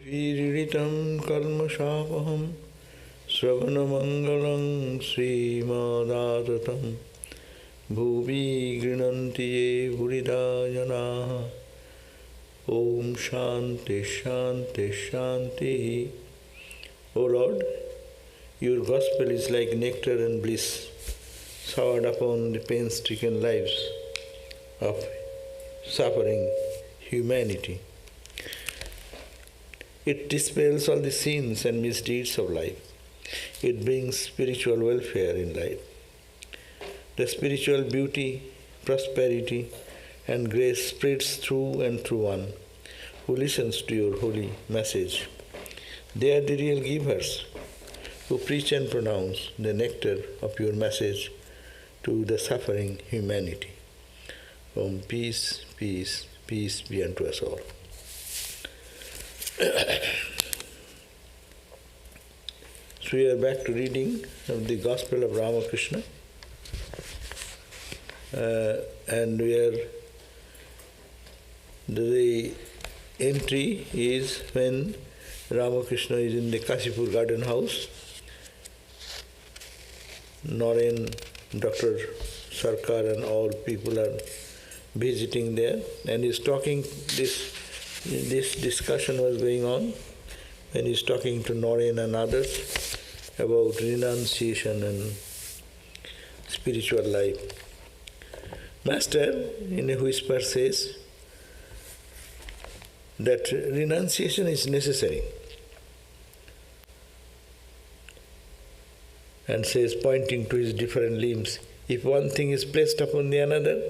Viritam kalmashapaham Sravanamangalam Srimadatam Bhuvi grinanti ye buridayana Om Shanti Shanti Shanti. O Lord, your gospel is like nectar and bliss showered upon the pain-stricken lives of suffering humanity. It dispels all the sins and misdeeds of life. It brings spiritual welfare in life. The spiritual beauty, prosperity, and grace spreads through and through one who listens to your holy message. They are the real givers who preach and pronounce the nectar of your message to the suffering humanity. Om peace, peace, peace be unto us all. So we are back to reading of the Gospel of Ramakrishna, and the entry is when Ramakrishna is in the Kashipur garden house. Naren, Dr. Sarkar and all people are visiting there, and he's talking, this discussion was going on when he's talking to Naren and others about renunciation and spiritual life. Master, in a whisper, says that renunciation is necessary, and says, pointing to his different limbs, if one thing is placed upon the another,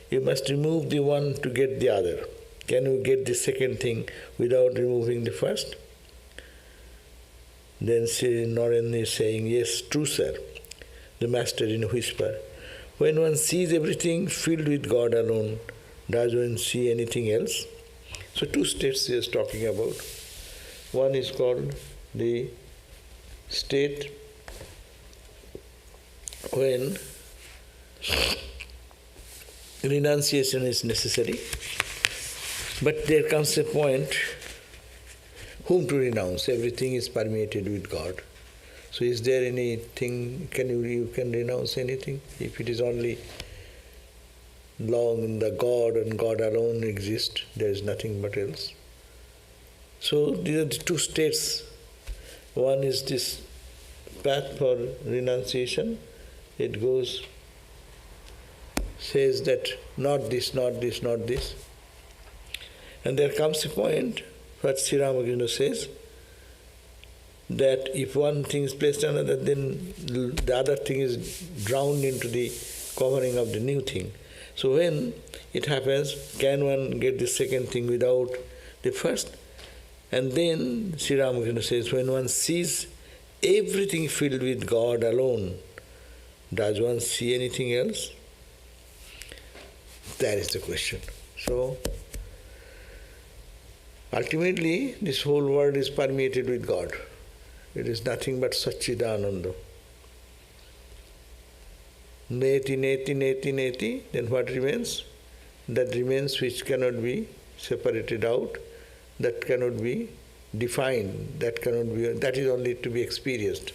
you must remove the one to get the other. Can you get the second thing without removing the first? Then Naren is saying, yes, true, sir. The Master in a whisper. When one sees everything filled with God alone, does one see anything else? So two states he is talking about. One is called the state when renunciation is necessary, but there comes a point whom to renounce. Everything is permeated with God. So is there anything, you can renounce anything? If it is only long the God and God alone exists, there is nothing but else. So these are the two states. One is this path for renunciation. It goes, says that not this, not this, not this. And there comes a point, what Sri Ramakrishna says, that if one thing is placed on another, then the other thing is drowned into the covering of the new thing. So when it happens, can one get the second thing without the first? And then Sri Ramakrishna says, when one sees everything filled with God alone, does one see anything else? That is the question. So, ultimately, this whole world is permeated with God. It is nothing but Satchidananda. Neti, neti, neti, neti, then what remains? That remains which cannot be separated out, that cannot be defined, that is only to be experienced.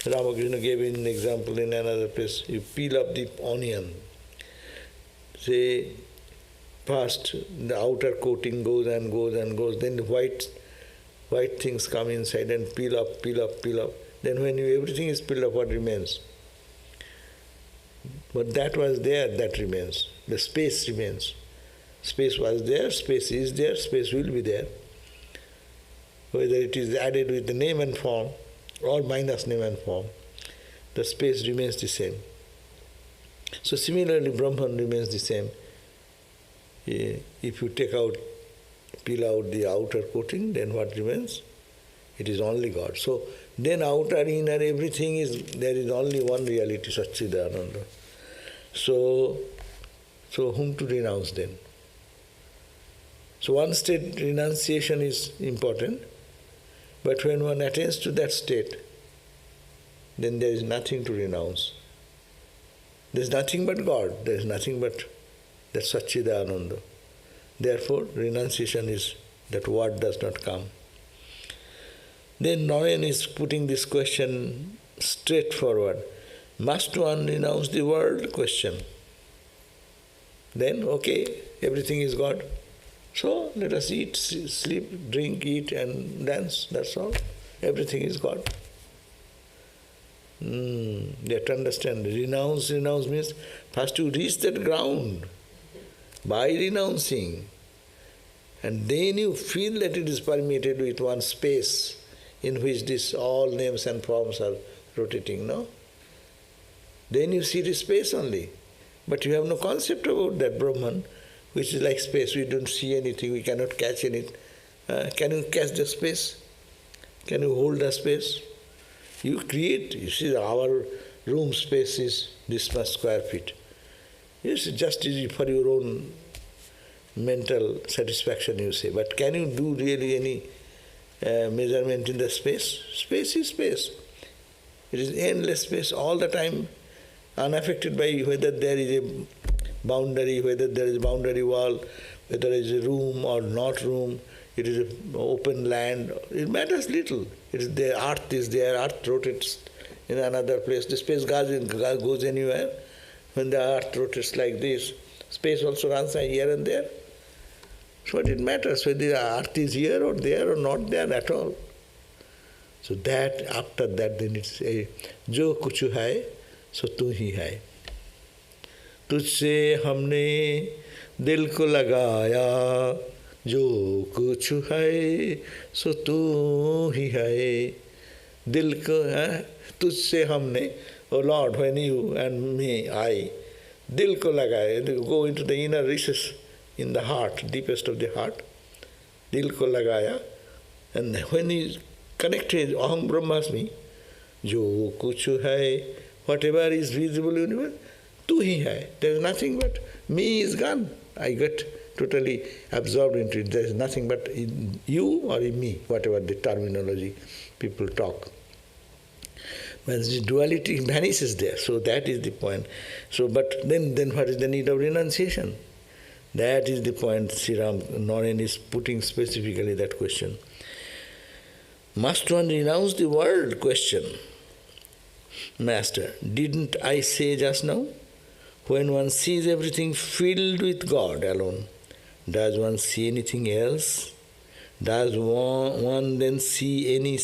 Ramakrishna gave an example in another place. You peel up the onion. Say, first the outer coating goes and goes and goes, then the white things come inside and peel up, peel up, peel up. Then when everything is peeled up, what remains? But that was there, that remains. The space remains. Space was there, space is there, space will be there. Whether it is added with the name and form or minus name and form, the space remains the same. So similarly, Brahman remains the same. If you peel out the outer coating, then what remains? It is only God. So then outer, inner, everything there is only one reality, Satchidananda. So whom to renounce then? So one state, renunciation is important, but when one attains to that state, then there is nothing to renounce. There is nothing but God, there is nothing but that Satchidananda. Therefore, renunciation is, that word does not come. Then Narayan is putting this question straightforward. Must one renounce the world? Question. Then, okay, everything is God. So let us eat, sleep, drink, eat and dance, that's all. Everything is God. You have to understand, renounce means first to reach that ground by renouncing. And then you feel that it is permeated with one space in which this all names and forms are rotating, no? Then you see the space only. But you have no concept about that Brahman, which is like space. We don't see anything, we cannot catch anything. Can you catch the space? Can you hold the space? You create, you see our room space is this much square feet. It's just easy for your own mental satisfaction, you say. But can you do really any measurement in the space? Space is space. It is endless space all the time, unaffected by whether there is a boundary, whether there is a boundary wall, whether there is a room or not room, it is an open land. It matters little. It is there, earth is there, earth rotates in another place. The space goes anywhere. When the earth rotates like this, space also runs here and there. So what it matters whether the earth is here or there or not there at all. So that, after that, then it's a jo kuchu hai, so tu hi hai. तुझसे हमने दिल को लगाया जो कुछ है सो तू ही है दिल को तुझसे हमने oh Lord, when you and me, I, dil ko lagaya, go into the inner recess in the heart, deepest of the heart, dil ko lagaya, and when he connected aham brahmasmi, jo kuch hai, whatever is visible universe, tu hi hai. There is nothing but me is gone. I get totally absorbed into it. There is nothing but in you or in me, whatever the terminology people talk. When the duality vanishes there, so that is the point. So, but then what is the need of renunciation? That is the point Sri Narayan is putting specifically that question. Must one renounce the world? Question. Master, didn't I say just now? When one sees everything filled with God alone, does one see anything else? Does one then see any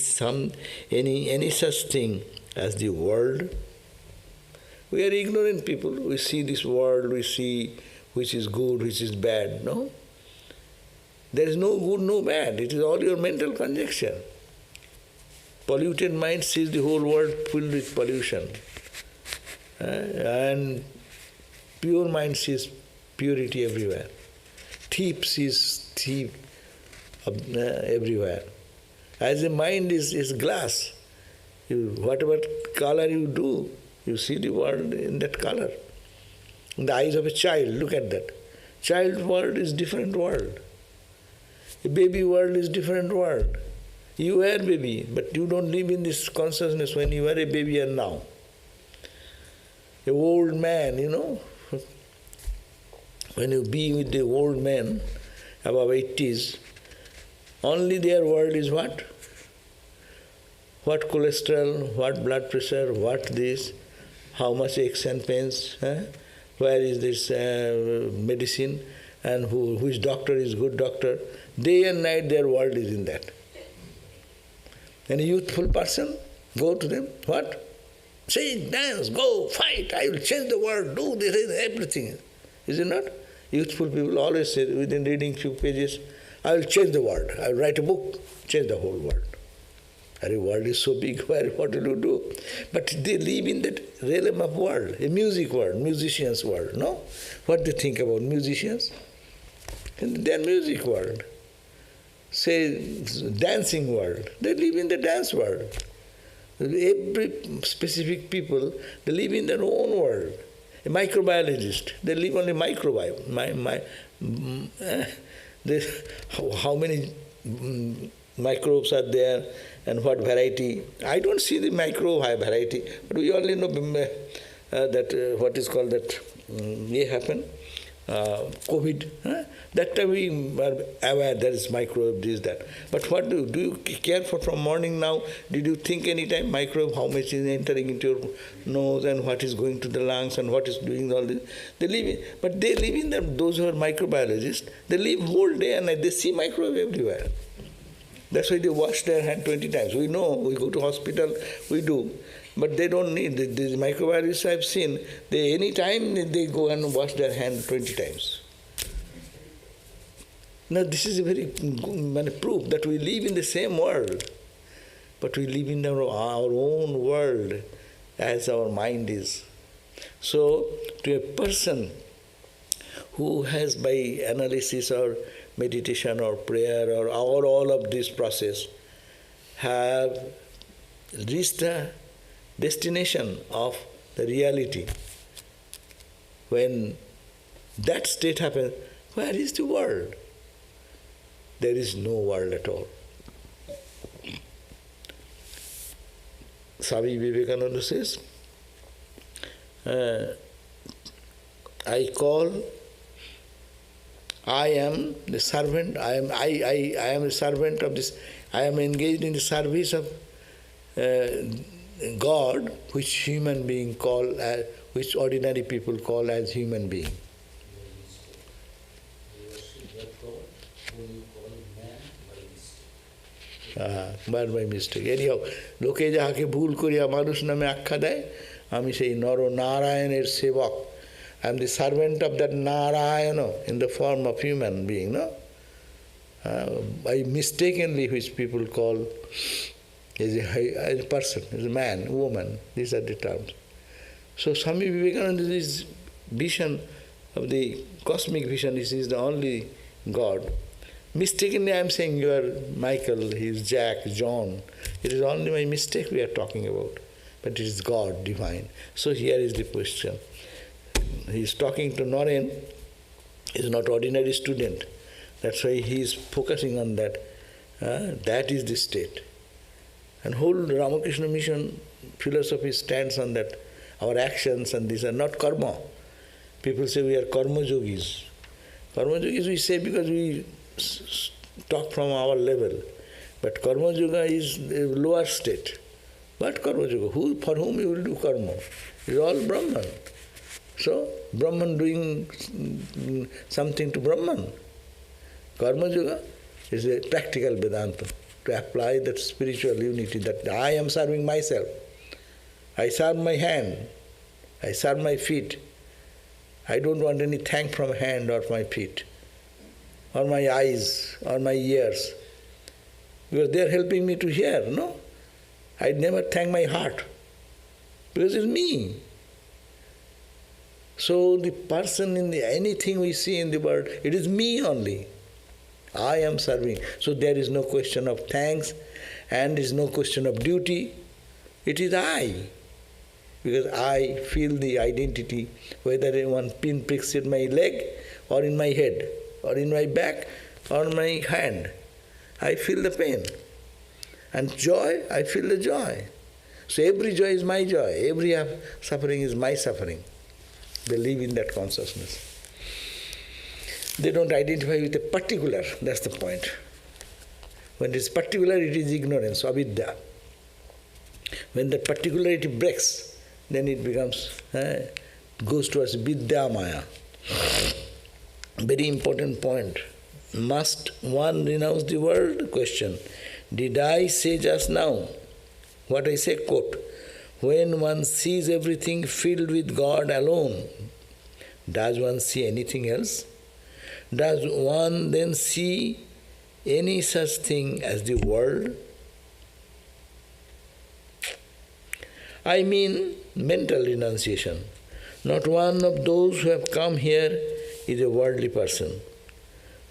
such thing as the world? We are ignorant people. We see this world, we see which is good, which is bad. No? There is no good, no bad. It is all your mental conjecture. Polluted mind sees the whole world filled with pollution. And pure mind sees purity everywhere. Thief sees thief everywhere. As the mind is glass, whatever color you do, you see the world in that color. In the eyes of a child, look at that. Child world is different world. A baby world is different world. You were baby, but you don't live in this consciousness when you were a baby and now. A old man, when you be with the old man above 80s, only their world is what? What cholesterol, what blood pressure, what this, how much aches and pains, where is this medicine, and which doctor is good doctor. Day and night their world is in that. And a youthful person, go to them, what? Sing, dance, go, fight, I will change the world, do this, everything. Is it not? Youthful people always say, within reading few pages, I will change the world. I will write a book, change the whole world. The world is so big, what will you do? But they live in that realm of world, a music world, musicians' world, no? What do you think about musicians? In their music world. Say, dancing world. They live in the dance world. Every specific people, they live in their own world. A microbiologist, they live only microbiome. How many microbes are there and what variety? I don't see the microbe variety, but we only know that what is called that may happen. COVID. That time we were aware there is microbe, this, that. But what do you care for from morning now? Did you think any time microbe, how much is entering into your nose and what is going to the lungs and what is doing all this? They live in, but they live in them, those who are microbiologists, they live whole day and they see microbe everywhere. That's why they wash their hand 20 times. We know, we go to hospital, we do. But they don't need, the microbiologists I've seen, they any time they go and wash their hand 20 times. Now this is a very proof that we live in the same world, but we live in our own world as our mind is. So to a person who has by analysis or meditation or prayer or all of this process have reached the destination of the reality, when that state happens, where is the world? There is no world at all. Swami Vivekananda says, I am the servant, I am a servant of this, I am engaged in the service of God, which human being call, which ordinary people call as human being. But by mistake. Anyhow, লোকে যাহাকে ভুল করিয়া মানুষ নামে আখ্যা দেয়, আমি সেই নর নারায়ণের সেবক. I am the servant of that Narayana in the form of human being, no? By mistakenly, which people call as a person, as a man, woman, these are the terms. So Swami Vivekananda's vision of the cosmic vision is the only God. Mistakenly I am saying you are Michael, he is Jack, John. It is only my mistake we are talking about. But it is God, divine. So here is the question. He is talking to Naren, he is not ordinary student. That's why he is focusing on that. That is the state. And whole Ramakrishna mission philosophy stands on that. Our actions and these are not karma. People say we are karma yogis. Karma yogis we say because we talk from our level. But karma yoga is a lower state. What karma yoga? For whom you will do karma? It is all Brahman. So, Brahman doing something to Brahman. Karma yoga is a practical Vedanta, to apply that spiritual unity, that I am serving myself. I serve my hand, I serve my feet. I don't want any thank from hand or my feet, or my eyes, or my ears, because they are helping me to hear, no? I never thank my heart, because it's me. So the person in anything we see in the world, it is me only. I am serving. So there is no question of thanks and there is no question of duty. It is I. Because I feel the identity, whether one pin pricks in my leg or in my head or in my back or my hand. I feel the pain. And joy, I feel the joy. So every joy is my joy. Every suffering is my suffering. They live in that consciousness. They don't identify with a particular, that's the point. When it is particular, it is ignorance, avidya. When that particularity breaks, then it becomes, goes towards vidya maya. Very important point. Must one renounce the world? Question. Did I say just now, what I say, quote, when one sees everything filled with God alone, does one see anything else? Does one then see any such thing as the world? I mean mental renunciation. Not one of those who have come here is a worldly person.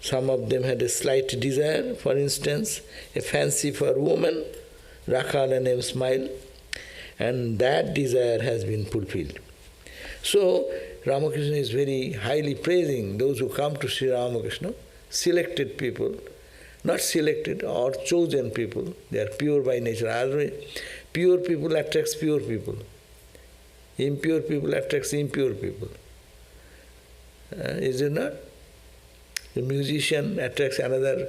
Some of them had a slight desire, for instance, a fancy for a woman, Rakhal and name Smile, and that desire has been fulfilled. So, Ramakrishna is very highly praising those who come to Sri Ramakrishna, selected people, not selected or chosen people, they are pure by nature. Pure people attracts pure people. Impure people attracts impure people. Is it not? The musician attracts another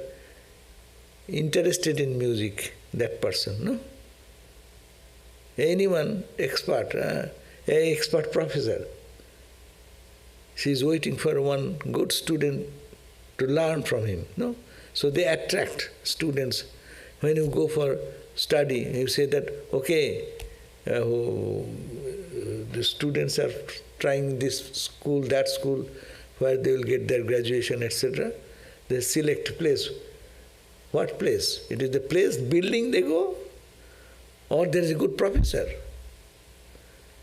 interested in music, that person, no? Anyone expert, an expert professor, she is waiting for one good student to learn from him, no? So they attract students. When you go for study, you say that, okay, the students are trying this school, that school, where they will get their graduation, etc. They select a place. What place? It is the place, building they go, or there is a good professor.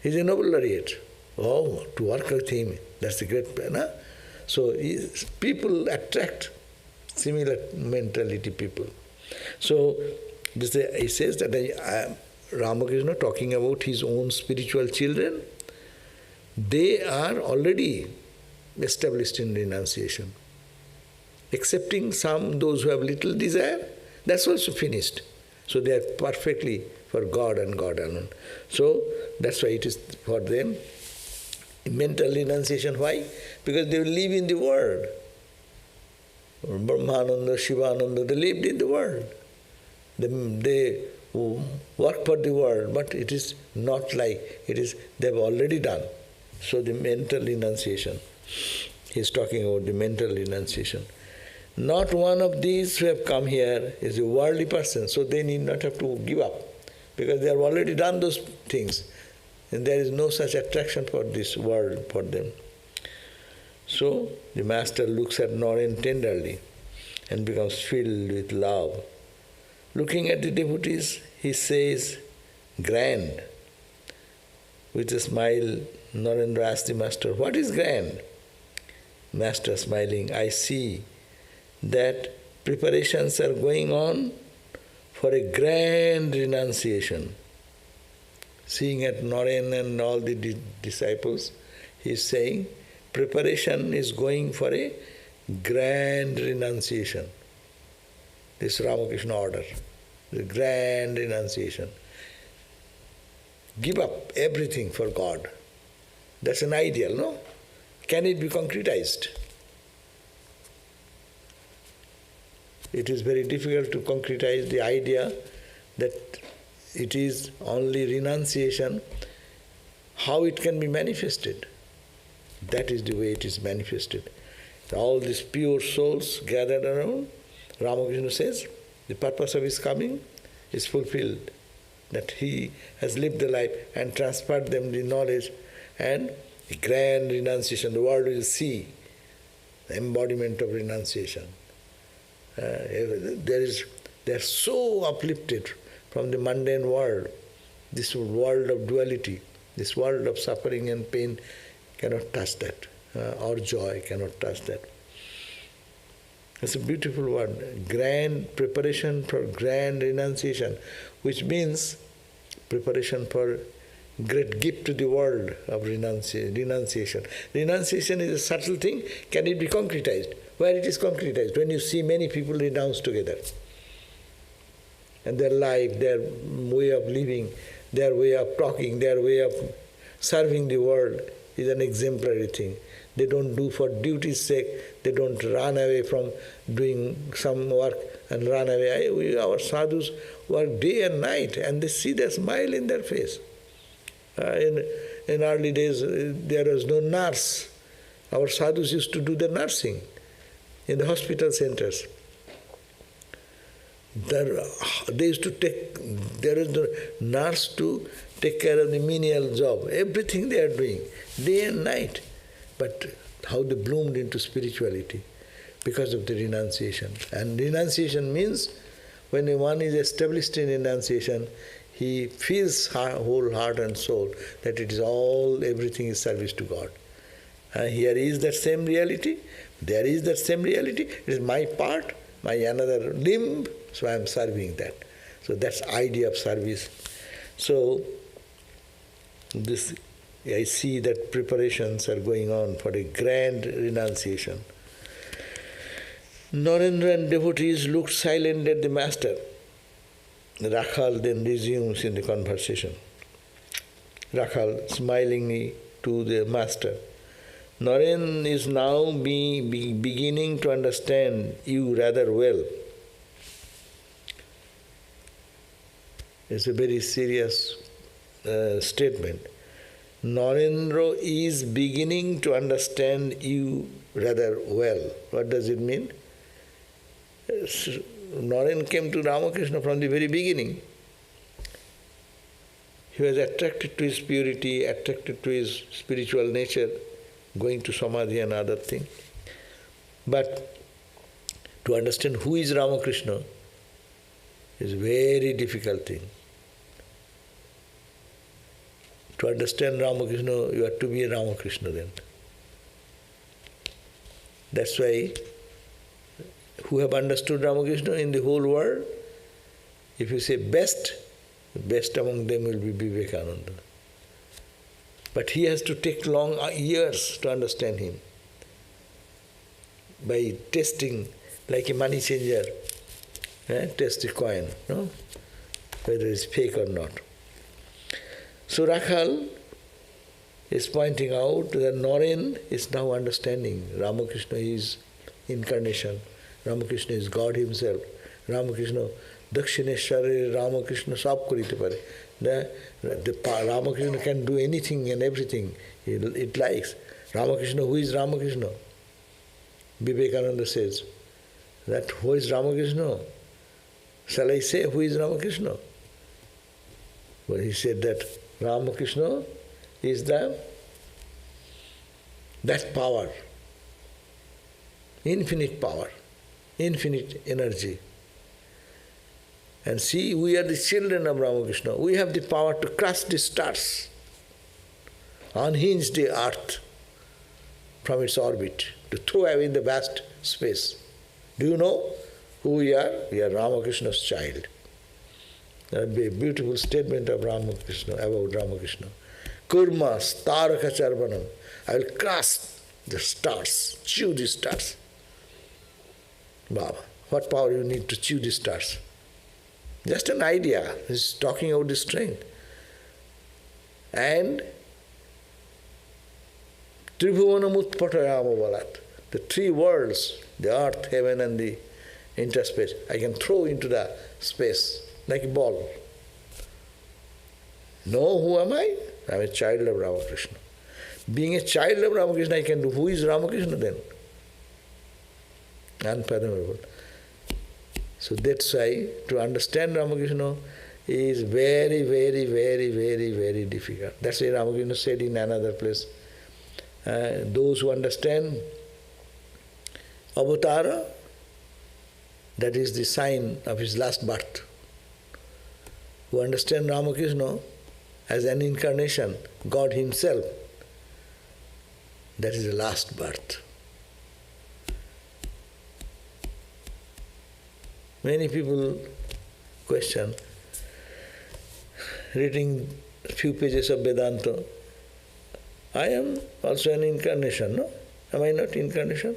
He is a Nobel laureate. Oh, to work with him, that's a great plan. Huh? So people attract similar mentality people. So he says that Ramakrishna, talking about his own spiritual children, they are already established in renunciation. Excepting those who have little desire, that's also finished. So they are perfectly for God and God alone. So that's why it is for them mental renunciation. Why? Because they will live in the world. Brahmananda, Shivananda, they lived in the world. They work for the world, but it is not like it is, they have already done. So the mental renunciation. He is talking about the mental renunciation. Not one of these who have come here is a worldly person, so they need not have to give up, because they have already done those things, and there is no such attraction for this world for them. So the master looks at Naren tenderly and becomes filled with love. Looking at the devotees, he says, "Grand." With a smile, Narendra asks the master, "What is grand?" Master smiling, "I see that preparations are going on for a grand renunciation." Seeing at Naren and all the disciples, he is saying, preparation is going for a grand renunciation. This Ramakrishna order, the grand renunciation. Give up everything for God. That's an ideal, no? Can it be concretized? It is very difficult to concretize the idea that it is only renunciation. How it can be manifested? That is the way it is manifested. All these pure souls gathered around, Ramakrishna says, the purpose of his coming is fulfilled. That he has lived the life and transferred them the knowledge and the grand renunciation. The world will see the embodiment of renunciation. They are so uplifted from the mundane world. This world of duality, this world of suffering and pain cannot touch that, or joy cannot touch that. It's a beautiful word, grand preparation for grand renunciation, which means preparation for great gift to the world of renunciation. Renunciation is a subtle thing. Can it be concretized? Where it is concretized? When you see many people renounce together. And their life, their way of living, their way of talking, their way of serving the world is an exemplary thing. They don't do for duty's sake. They don't run away from doing some work and run away. Our sadhus work day and night, and they see the smile in their face. In early days, there was no nurse. Our sadhus used to do the nursing in the hospital centers. They used to there is no nurse to take care of the menial job. Everything they are doing, day and night. But how they bloomed into spirituality because of the renunciation. And renunciation means when one is established in renunciation, he feels whole heart and soul that it is all, everything is service to God. Here is that same reality, there is that same reality, it is my part, my another limb, so I am serving that. So that's idea of service. So this, I see that preparations are going on for a grand renunciation. Narendra and devotees looked silent at the master. Rakhal then resumes in the conversation. Rakhal smilingly to the master. Naren is now beginning to understand you rather well. It's a very serious statement. Narendra is beginning to understand you rather well. What does it mean? Naren came to Ramakrishna from the very beginning. He was attracted to his purity, attracted to his spiritual nature, going to samadhi and other things. But to understand who is Ramakrishna is a very difficult thing. To understand Ramakrishna, you have to be a Ramakrishna then. That's why who have understood Ramakrishna in the whole world, if you say best, the best among them will be Vivekananda. But he has to take long years to understand him. By testing, like a money changer, test a coin, no? Whether it's fake or not. So Rakhal is pointing out that Naren is now understanding Ramakrishna is incarnation, Ramakrishna is God himself, Ramakrishna Dakshineshwari Ramakrishna sab korite pare. The Ramakrishna can do anything and everything it likes. Ramakrishna, who is Ramakrishna? Vivekananda says that who is Ramakrishna? Shall I say who is Ramakrishna? Well, he said that Ramakrishna is that power, infinite power, infinite energy. And see, we are the children of Ramakrishna. We have the power to crush the stars, unhinge the earth from its orbit, to throw away in the vast space. Do you know who we are? We are Ramakrishna's child. That would be a beautiful statement of Ramakrishna, about Ramakrishna. Kurma staraka charvanam. I will crush the stars, chew the stars. Baba, what power you need to chew the stars? Just an idea. He's talking about the strength. And Tribhuvanam Utpatayama Balat. The three worlds, the earth, heaven and the interspace, I can throw into the space like a ball. Know who am I? I am a child of Ramakrishna. Being a child of Ramakrishna, I can do. Who is Ramakrishna then? Unfathomable. So that's why to understand Ramakrishna is very, very, very, very, very difficult. That's why Ramakrishna said in another place, those who understand Avatara, that is the sign of his last birth. Who understand Ramakrishna as an incarnation, God himself, that is the last birth. Many people question, reading a few pages of Vedanta, I am also an incarnation, no? Am I not incarnation?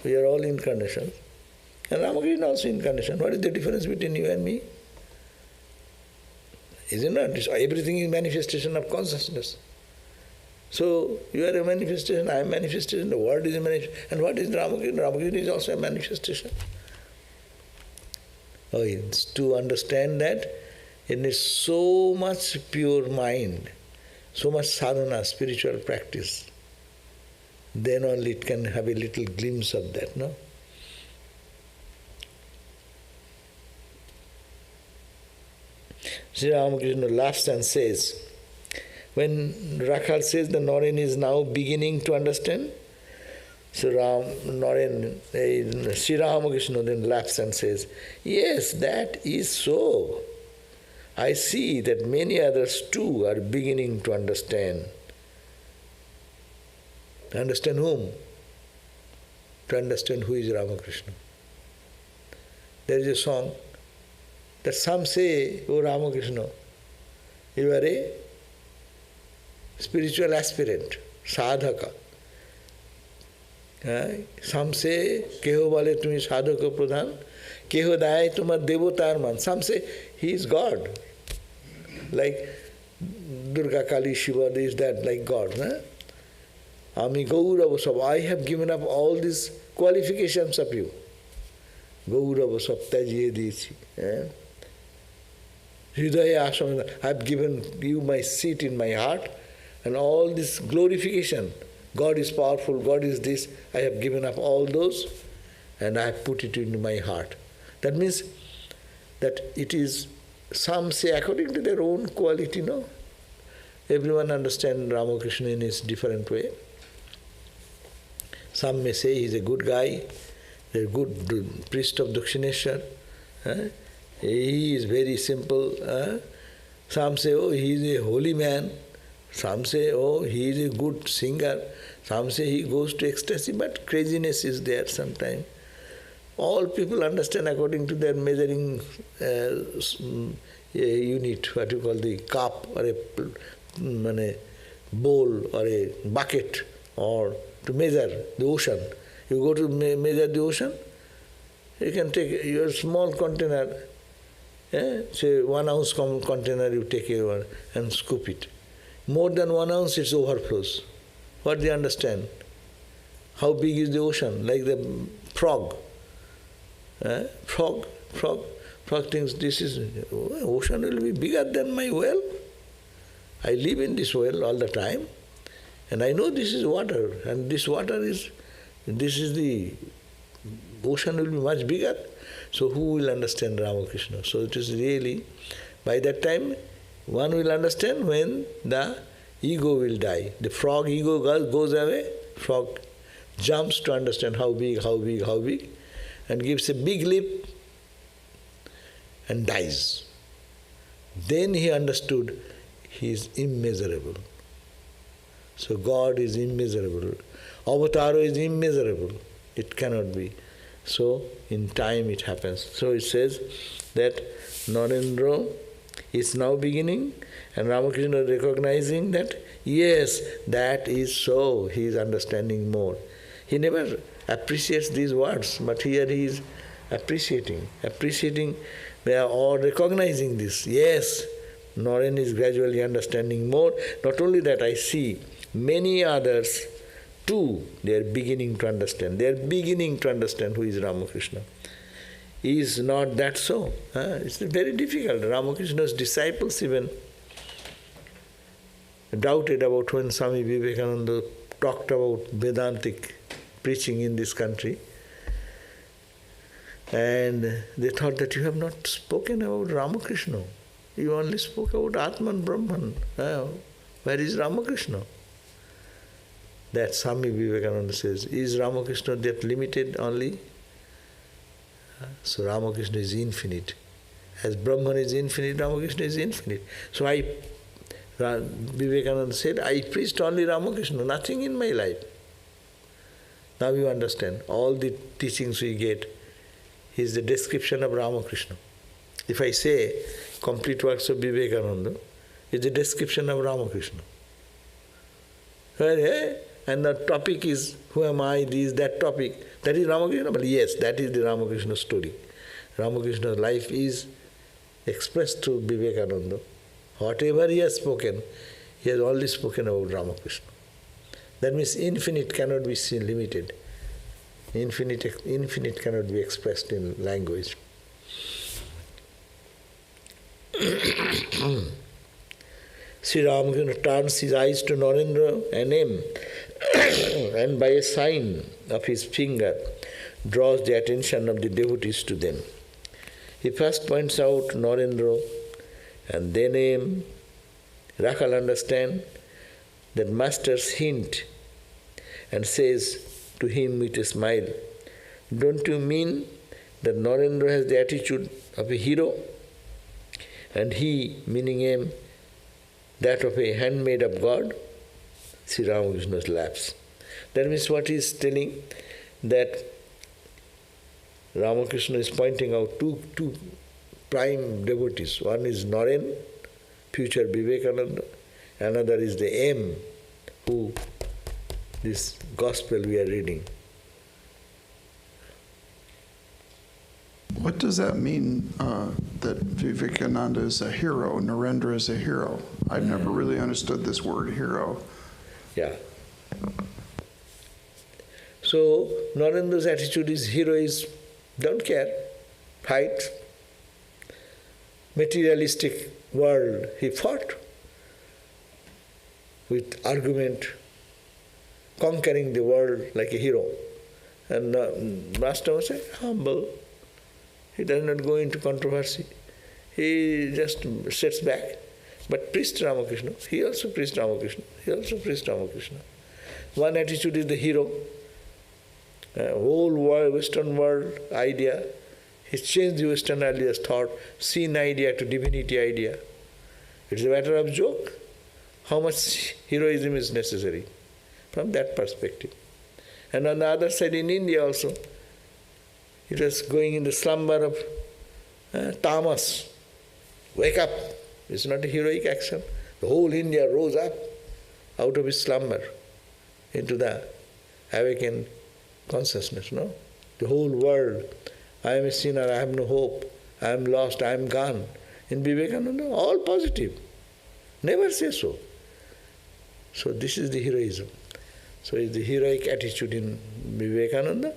We are all incarnations. And Ramakrishna also incarnation. What is the difference between you and me? Is it not? Everything is manifestation of consciousness. So you are a manifestation, I am manifestation, the world is a manifestation. And what is Ramakrishna? Ramakrishna is also a manifestation. Oh, it's to understand that it needs so much pure mind, so much sadhana, spiritual practice. Then only it can have a little glimpse of that, no? Sri Ramakrishna laughs and says, when Rakhal says the Naren is now beginning to understand, so Sri Ramakrishna then laughs and says, yes, that is so. I see that many others too are beginning to understand. To understand whom? To understand who is Ramakrishna. There is a song that some say, oh Ramakrishna, you are a spiritual aspirant, sadhaka. Some say, keho bale tumi sadhaka pradhan, keho daye tumar devotar man. Some say, he is God. Like Durga, Kali, Shiva, this, that, like God. Ami Gaurava Sab, I have given up all these qualifications of you. Gaurava Sab Tajiye Dichi. Hridaya Asana, I have given you my seat in my heart, and all this glorification. God is powerful, God is this. I have given up all those, and I have put it into my heart. That means that it is, some say according to their own quality, no? Everyone understands Ramakrishna in his different way. Some may say he is a good guy, a good priest of Dakshineshwar. He is very simple. Some say, oh, he is a holy man. Some say, oh, he is a good singer. Some say he goes to ecstasy, but craziness is there sometimes. All people understand according to their measuring unit, what you call the cup or a bowl or a bucket, or to measure the ocean. You go to measure the ocean, you can take your small container, say 1 ounce container, you take it and scoop it. More than 1 ounce, it overflows. What they understand? How big is the ocean? Like the frog. Frog thinks this is, ocean will be bigger than my well. I live in this well all the time, and I know this is water, and this is the ocean will be much bigger. So who will understand Ramakrishna? So it is really, by that time, one will understand when the ego will die. The frog ego goes away, frog jumps to understand how big, and gives a big leap and dies. Then he understood he is immeasurable. So God is immeasurable. Avatara is immeasurable. It cannot be. So in time it happens. So it says that Narendra is now beginning, and Ramakrishna recognizing that, yes, that is so. He is understanding more. He never appreciates these words, but here he is appreciating or recognizing this. Yes, Naren is gradually understanding more. Not only that, I see many others too, they are beginning to understand. They are beginning to understand who is Ramakrishna. Is not that so? It's very difficult. Ramakrishna's disciples even doubted about when Swami Vivekananda talked about Vedantic preaching in this country. And they thought that you have not spoken about Ramakrishna. You only spoke about Atman Brahman. Where is Ramakrishna? That Swami Vivekananda says, is Ramakrishna that limited only? So Ramakrishna is infinite. As Brahman is infinite, Ramakrishna is infinite. So Vivekananda said, I preached only Ramakrishna, nothing in my life. Now you understand, all the teachings we get is the description of Ramakrishna. If I say complete works of Vivekananda, it's the description of Ramakrishna. And the topic is, who am I, this, that topic. That is Ramakrishna, but yes, that is the Ramakrishna story. Ramakrishna's life is expressed through Vivekananda. Whatever he has spoken, he has only spoken about Ramakrishna. That means infinite cannot be limited. Infinite cannot be expressed in language. Sri Ramakrishna turns his eyes to Narendra and him, and by a sign of his finger draws the attention of the devotees to them. He first points out Narendra and then him. Rakal understand that master's hint and says to him with a smile, don't you mean that Narendra has the attitude of a hero, and he, meaning him, that of a handmaid of God? Sri Ramakrishna laughs. That means what he is telling, that Ramakrishna is pointing out two prime devotees. One is Naren, future Vivekananda. Another is the M, who this gospel we are reading. What does that mean, that Vivekananda is a hero, Narendra is a hero? I've never really understood this word hero. Yeah. So Narendra's attitude is heroism, don't care, fight. Materialistic world, he fought with argument, conquering the world like a hero. And Master was humble. He does not go into controversy. He just sits back. But preached Ramakrishna. He also preached Ramakrishna. He also preached Ramakrishna. One attitude is the hero. Whole world, Western world idea. He changed the Western ideas thought, sin idea to divinity idea. It's a matter of joke. How much heroism is necessary from that perspective. And on the other side in India also, it was going in the slumber of tamas. Wake up. It's not a heroic action. The whole India rose up out of its slumber into the awakened consciousness, no? The whole world. I am a sinner, I have no hope, I am lost, I am gone. In Vivekananda, all positive. Never say so. So this is the heroism. So it's the heroic attitude in Vivekananda.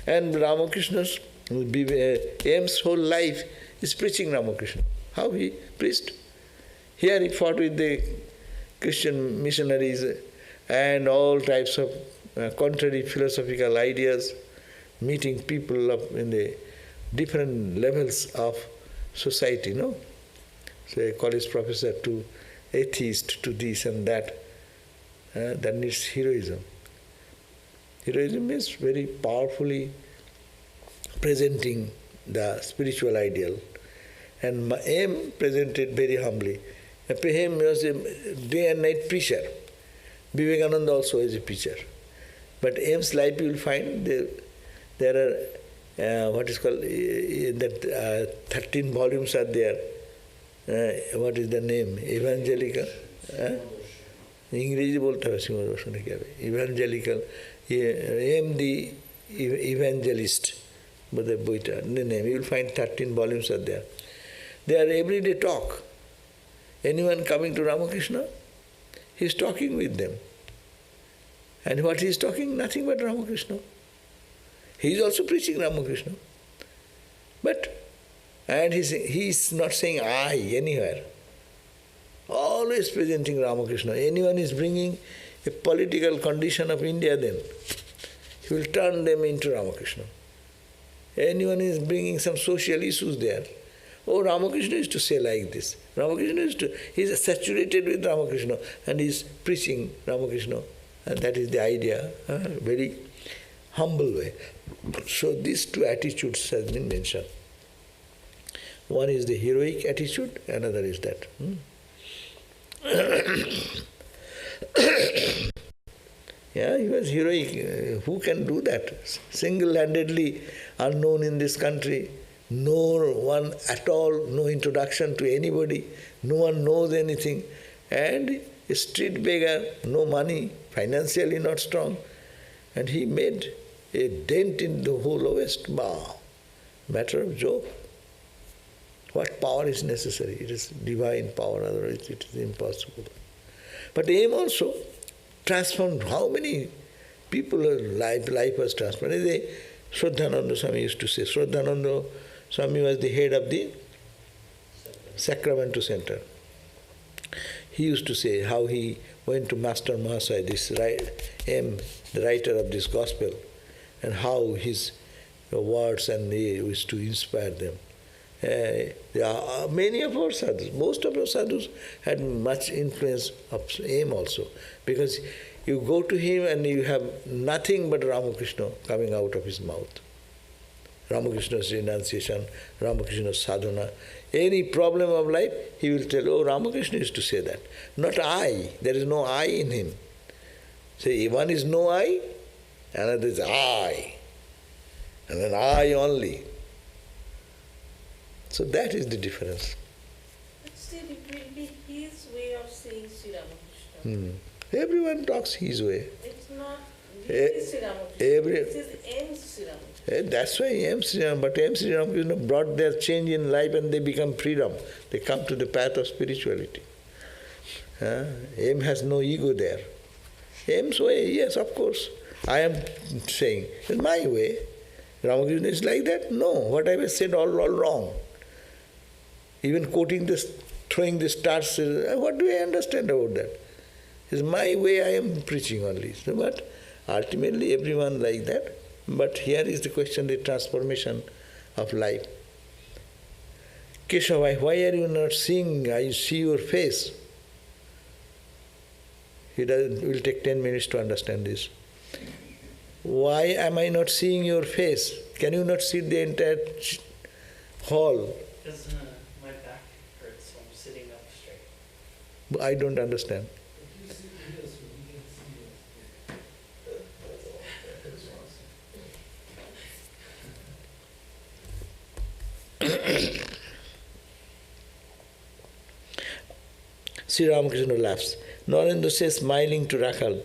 And Ramakrishna's aim's whole life is preaching Ramakrishna. How he preached? Here he fought with the Christian missionaries and all types of contrary philosophical ideas, meeting people up in the different levels of society, no? Say a college professor to atheist to this and that. That needs heroism. Heroism is very powerfully presenting the spiritual ideal. And M presented very humbly. Him was a day and night preacher. Vivekananda also is a preacher. But M's life you will find there are what is called that 13 volumes are there. What is the name? Evangelical. इंग्रेजी बोलता है सिंह क्या है evangelical M the evangelist but the boita name you will find 13 volumes are there. They are everyday talk. Anyone coming to Ramakrishna, he is talking with them. And what he is talking? Nothing but Ramakrishna. He is also preaching Ramakrishna. And he is not saying I anywhere. Always presenting Ramakrishna. Anyone is bringing a political condition of India then, he will turn them into Ramakrishna. Anyone is bringing some social issues there. Oh, Ramakrishna used to say like this. He is saturated with Ramakrishna and he is preaching Ramakrishna. And that is the idea, very humble way. So these two attitudes have been mentioned. One is the heroic attitude, another is that. Yeah, he was heroic. Who can do that? Single-handedly, unknown in this country, no one at all, no introduction to anybody, no one knows anything, and a street beggar, no money, financially not strong, and he made a dent in the whole West. Matter of joke. What power is necessary? It is divine power, otherwise it is impossible. But aim also transformed how many people life was transformed. Swami Swami used to say, Sarvadevananda Swami was the head of the Sacramento Center. He used to say how he went to Master Mahasaya, the writer of this gospel, and how his words and he used to inspire them. There are many of our sadhus, most of our sadhus had much influence of aim also, because you go to him and you have nothing but Ramakrishna coming out of his mouth. Ramakrishna's renunciation, Ramakrishna's sadhana. Any problem of life, he will tell, oh, Ramakrishna used to say that. Not I. There is no I in him. Say, one is no I, another is I. And then I only. So that is the difference. But still, it will be his way of saying Sri Ramakrishna. Everyone talks his way. It's not really Sri Ramakrishna. It is M. Sri Ramakrishna. That's why M. Sri Ramakrishna. But M. Sri Ramakrishna brought their change in life and they become freedom. They come to the path of spirituality. M has no ego there. M's way, yes, of course. I am saying, it's my way. Ramakrishna is like that? No, what I have said all wrong. Even quoting this, throwing the stars, what do I understand about that? It's my way, I am preaching only. So, but ultimately everyone like that. But here is the question, the transformation of life. Keshava, why are you not seeing? I see your face. It will take 10 minutes to understand this. Why am I not seeing your face? Can you not see the entire hall? Because my back hurts, so I'm sitting up straight. I don't understand. Sri Ramakrishna laughs. Narendra says, smiling to Rakhal,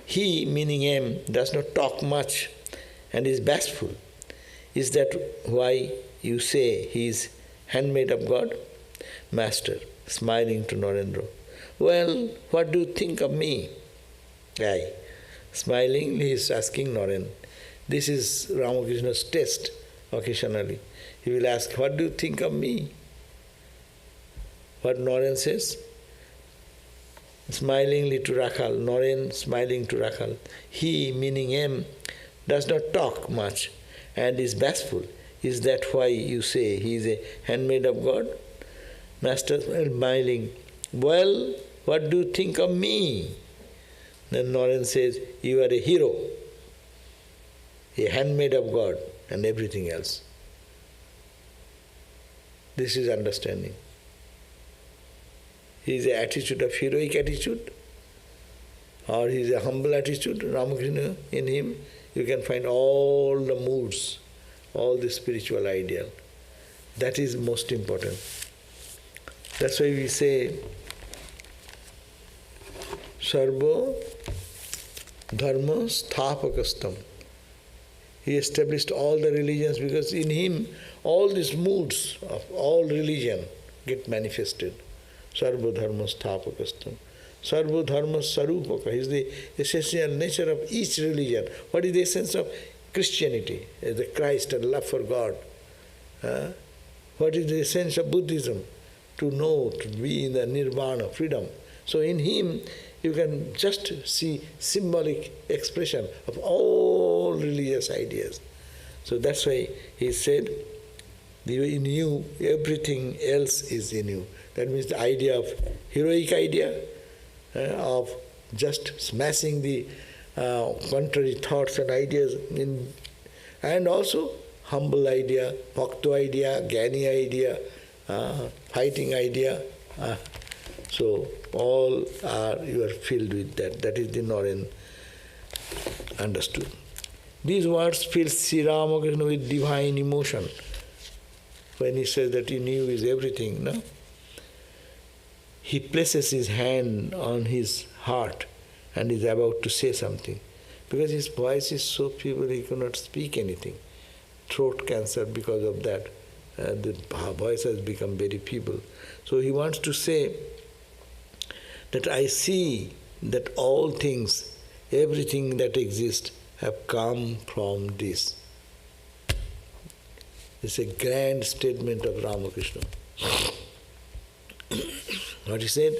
he, meaning him, does not talk much and is bashful. Is that why you say he is handmaid of God? Master, smiling to Narendra, well, what do you think of me? Aye. Smiling, he is asking Narendra. This is Ramakrishna's test occasionally. He will ask, what do you think of me? What Narendra says? Smilingly to Rakhal, Narendra smiling to Rakhal. He, meaning him, does not talk much and is bashful. Is that why you say he is a handmaid of God? Master smiling, well, what do you think of me? Then Narendra says, you are a hero, a handmaid of God and everything else. This is understanding. His attitude of heroic attitude, or his humble attitude, Ramakrishna, in him, you can find all the moods, all the spiritual ideal. That is most important. That's why we say, Sarva Dharma Sthapakastam. He established all the religions because in him all these moods of all religion get manifested. Sarva Dharma Sthapakastam. Sarva Dharma Sarupaka is the essential nature of each religion. What is the essence of Christianity? The Christ and love for God. What is the essence of Buddhism? To know, to be in the nirvana, freedom. So in him you can just see symbolic expression of all religious ideas. So that's why he said, in you, everything else is in you. That means the idea of heroic idea, of just smashing the contrary thoughts and ideas, and also humble idea, bhakta idea, jnani idea, fighting idea. So all you are filled with that. That is the Narendra understood. These words fill Sri Ramakrishna with divine emotion. When he says that in you is everything, no? He places his hand on his heart and is about to say something. Because his voice is so feeble he cannot speak anything. Throat cancer, because of that, the voice has become very feeble. So he wants to say that I see that all things, everything that exists, have come from this. It's a grand statement of Ramakrishna. What he said?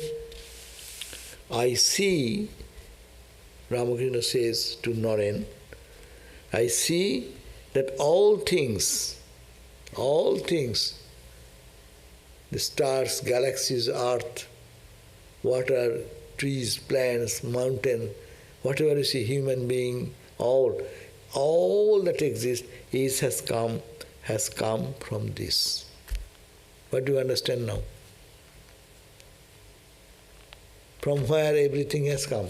I see, Ramakrishna says to Narendra, I see that all things, the stars, galaxies, earth, water, trees, plants, mountain, whatever you see, human being, all that exists has come from this. What do you understand now? From where everything has come?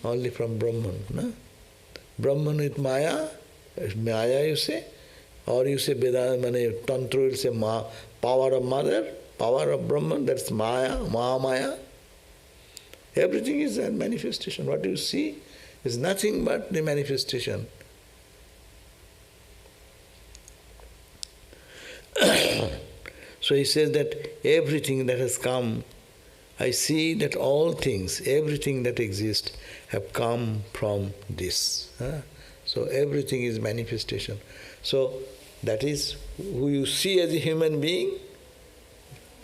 Only from Brahman. No? Brahman with Maya, Maya you say, or you say Vedanta, Tantra will say power of mother, power of Brahman, that's Maya, Mahamaya. Everything is a manifestation. What you see is nothing but the manifestation. So he says that everything that has come I see that all things, everything that exists, have come from this. So everything is manifestation. So that is who you see as a human being,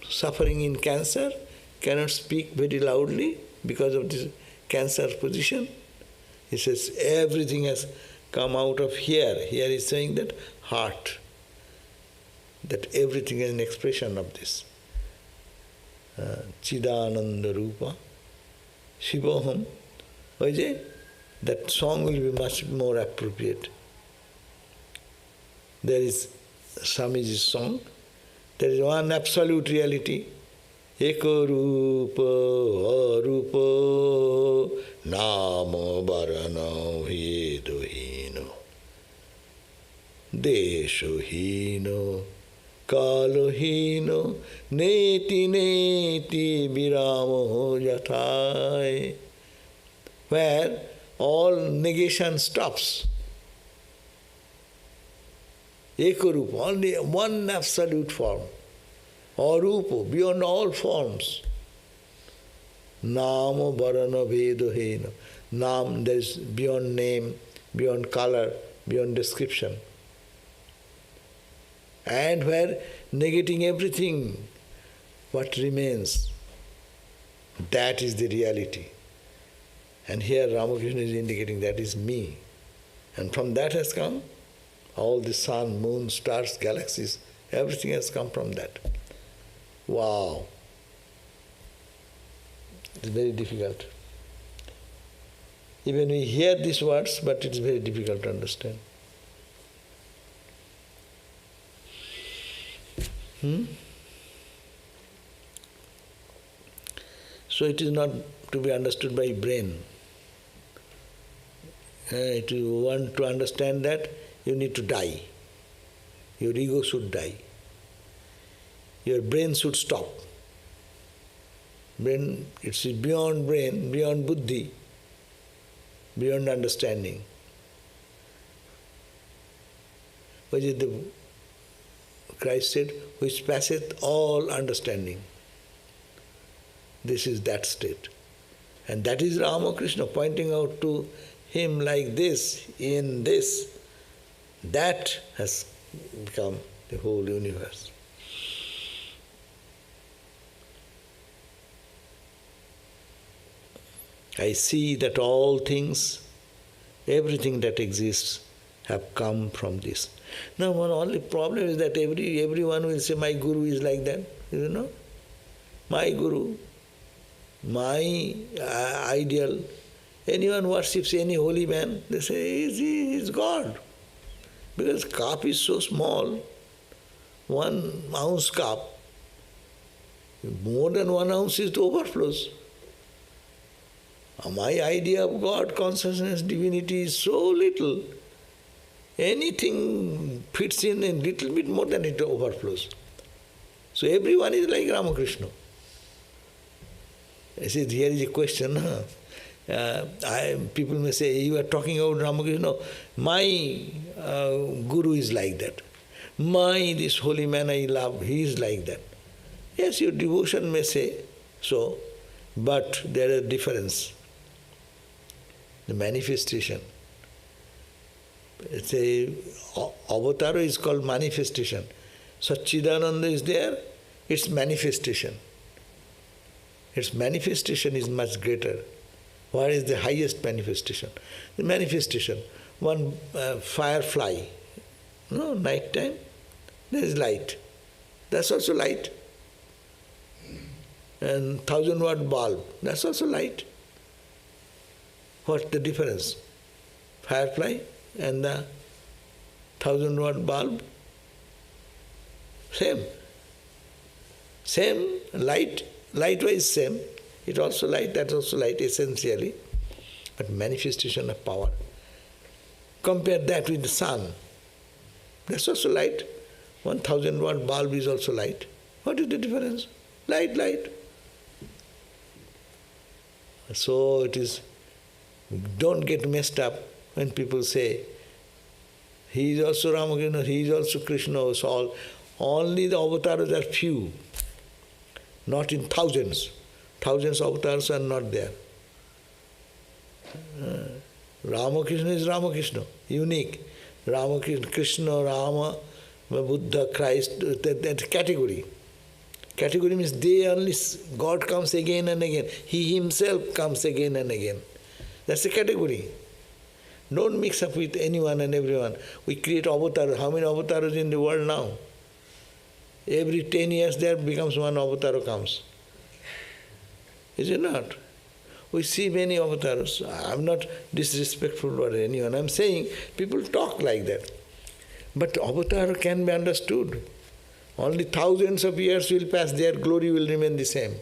suffering in cancer, cannot speak very loudly because of this cancer position. He says everything has come out of here. Here he is saying that heart, that everything is an expression of this. Chidananda Rupa, Shivoham. That song will be much more appropriate. There is Swamiji's song. There is one absolute reality. Eko rupa arupa nama varana vedohino deshohino kalohino neti neti viramo jathai, where all negation stops. Ekarupa, only one absolute form. Arupa, beyond all forms. Nama varana vedohena. Nam, there is beyond name, beyond color, beyond description. And where negating everything, what remains, that is the reality. And here Ramakrishna is indicating that is me. And from that has come all the sun, moon, stars, galaxies, everything has come from that. Wow. It's very difficult. Even we hear these words, but it's very difficult to understand. So it is not to be understood by brain. If you want to understand that, you need to die. Your ego should die. Your brain should stop. Brain, it's beyond brain, beyond buddhi, beyond understanding. Which is the Christ said, which passeth all understanding. This is that state. And that is Ramakrishna pointing out to him like this, in this. That has become the whole universe. I see that all things, everything that exists, have come from this. Now, one only problem is that everyone will say, my guru is like that. You know? My guru, my ideal. Anyone worships any holy man, they say, he is God. Because cup is so small, 1 ounce cup, more than 1 ounce is the overflows. My idea of God, consciousness, divinity is so little. Anything fits in a little bit more than it overflows. So everyone is like Ramakrishna. I said, here is a question. People may say, you are talking about Ramakrishna. My guru is like that. This holy man I love, he is like that. Yes, your devotion may say so, but there is a difference. The manifestation. It's a avatar is called manifestation. Satchidananda is there, its manifestation. Its manifestation is much greater. What is the highest manifestation? The manifestation. One firefly, night time, there is light. That's also light. And 1000-watt bulb, that's also light. What's the difference? Firefly and the 1000-watt bulb? Same. Same light, light-wise same. It also light, that's also light essentially. But manifestation of power. Compare that with the sun. That's also light. 1000-watt bulb is also light. What is the difference? Light, light. So it is, don't get messed up when people say, he is also Ramakrishna, he is also Krishna, so all. Only the avatars are few, not in thousands. Thousands of avatars are not there. Ramakrishna is Ramakrishna, unique. Ramakrishna, Krishna, Rama, Buddha, Christ, that category. Category means they only, God comes again and again. He himself comes again and again. That's the category. Don't mix up with anyone and everyone. We create avatars. How many avatars in the world now? Every 10 years there becomes one avatar comes. Is it not? We see many avatars. I'm not disrespectful to anyone. I'm saying people talk like that. But avatar can be understood. Only thousands of years will pass, their glory will remain the same.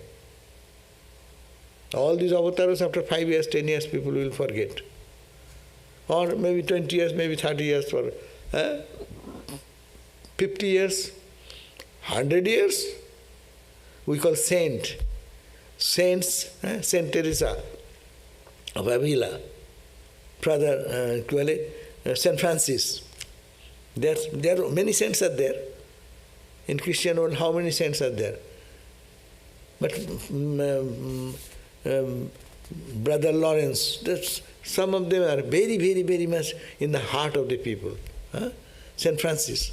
All these avatars, after 5 years, 10 years, people will forget. Or maybe 20 years, maybe 30 years, for 50 years, 100 years. We call saint. Saints, Saint Teresa of Avila, Brother Saint Francis. There are many saints are there. In Christian world, how many saints are there? But Brother Lawrence, some of them are very, very, very much in the heart of the people. Saint Francis,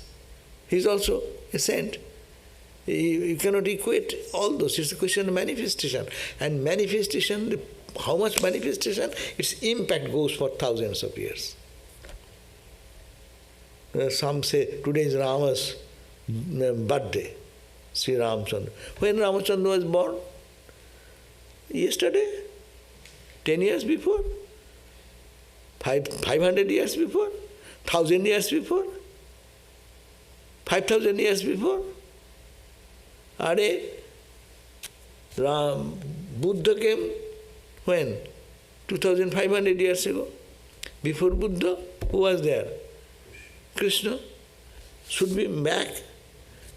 he is also a saint. You cannot equate all those. It's a question of manifestation. And manifestation, how much manifestation? Its impact goes for thousands of years. Some say today is Rama's birthday, Sri Ramchandra. When Ramachandra was born? Yesterday? 10 years before? 500 years before? 1,000 years before? 5,000 years before? Buddha came when? 2,500 years ago. Before Buddha, who was there? Krishna. Should be back.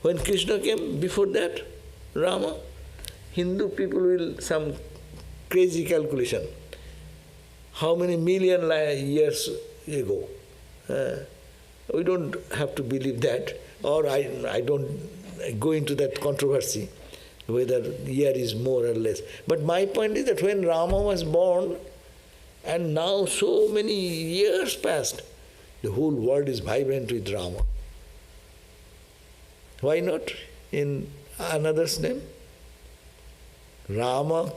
When Krishna came, before that, Rama. Hindu people will some crazy calculation. How many million years ago? We don't have to believe that, or I don't go into that controversy, whether year is more or less. But my point is that when Rama was born, and now so many years passed, the whole world is vibrant with Rama. Why not in another's name? Rama,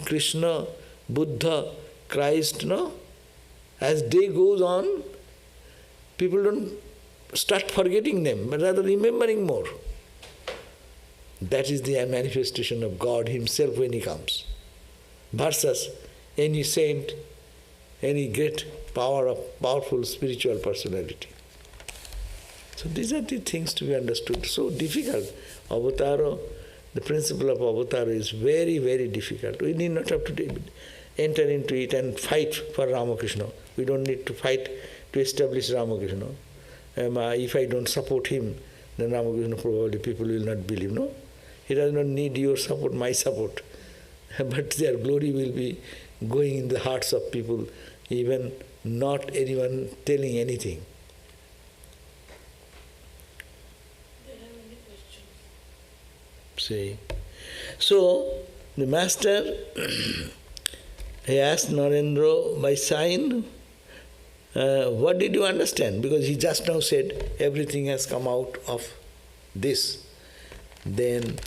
Krishna, Buddha, Christ, no? As day goes on, people don't start forgetting them, but rather remembering more. That is the manifestation of God Himself when He comes. Versus any saint, any great powerful spiritual personality. So these are the things to be understood. So difficult. Avatara, the principle of avatara is very, very difficult. We need not have to enter into it and fight for Ramakrishna. We don't need to fight to establish Ramakrishna. If I don't support him, then Ramakrishna probably people will not believe. No? He does not need your support, my support. But their glory will be going in the hearts of people, even not anyone telling anything. Do you have any questions? See. So, the master, he asked Narendra by sign, what did you understand? Because he just now said everything has come out of this. Then